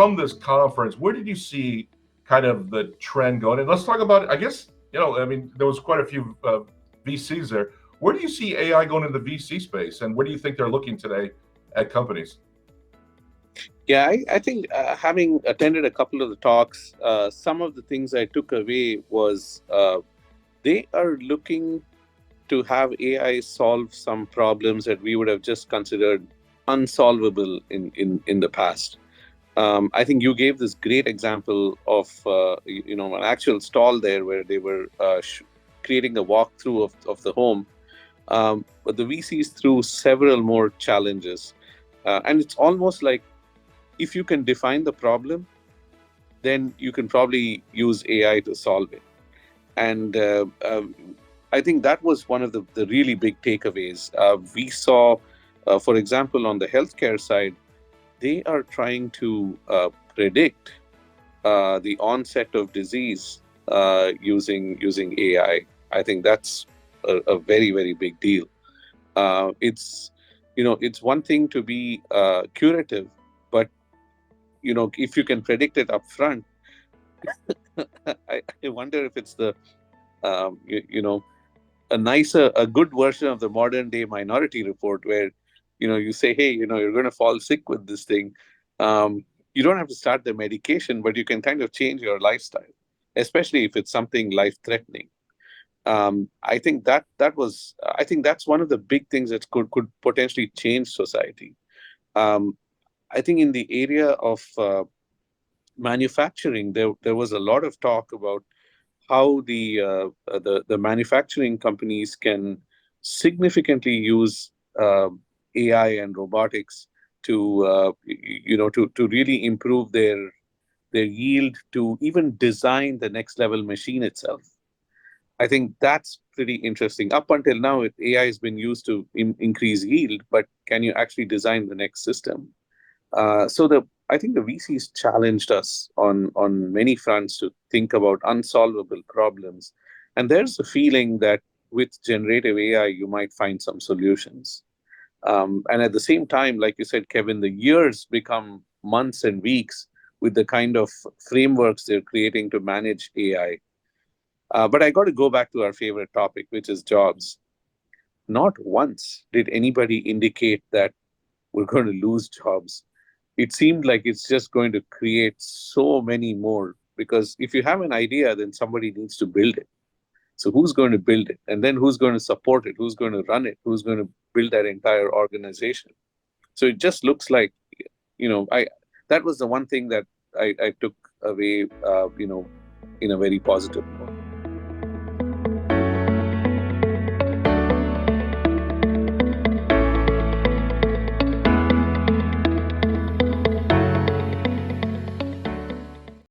from this conference, where did you see kind of the trend going? And let's talk about, I guess, I mean, there was quite a few VCs there. Where do you see AI going in the VC space, and where do you think they're looking today at companies? Yeah, I think having attended a couple of the talks, some of the things I took away was they are looking to have AI solve some problems that we would have just considered unsolvable in the past. I think you gave this great example of an actual stall there where they were creating a walkthrough of the home, but the VCs threw several more challenges, and it's almost like if you can define the problem, then you can probably use AI to solve it. And I think that was one of the really big takeaways. We saw, for example, on the healthcare side, they are trying to predict the onset of disease using AI. I think that's a very, very big deal. It's one thing to be curative, but if you can predict it up front, I wonder if it's the um, you, you know a good version of the modern day Minority Report, where you say, hey, you're going to fall sick with this thing. You don't have to start the medication, but you can kind of change your lifestyle, especially if it's something life threatening. I think that's one of the big things that could potentially change society. um, I think in the area of manufacturing, there was a lot of talk about how the manufacturing companies can significantly use AI and robotics to to really improve their yield, to even design the next level machine itself. I think that's pretty interesting. Up until now, AI has been used to increase yield, but can you actually design the next system? So I think the VCs challenged us on many fronts to think about unsolvable problems, and there's a feeling that with generative AI you might find some solutions. And at the same time, like you said, Kevin, the years become months and weeks with the kind of frameworks they're creating to manage AI. But I got to go back to our favorite topic, which is jobs. Not once did anybody indicate that we're going to lose jobs. It seemed like it's just going to create so many more, because if you have an idea, then somebody needs to build it. So who's going to build it, and then who's going to support it, who's going to run it, who's going to build that entire organization? So it just looks like, I that was the one thing that I took away, in a very positive note.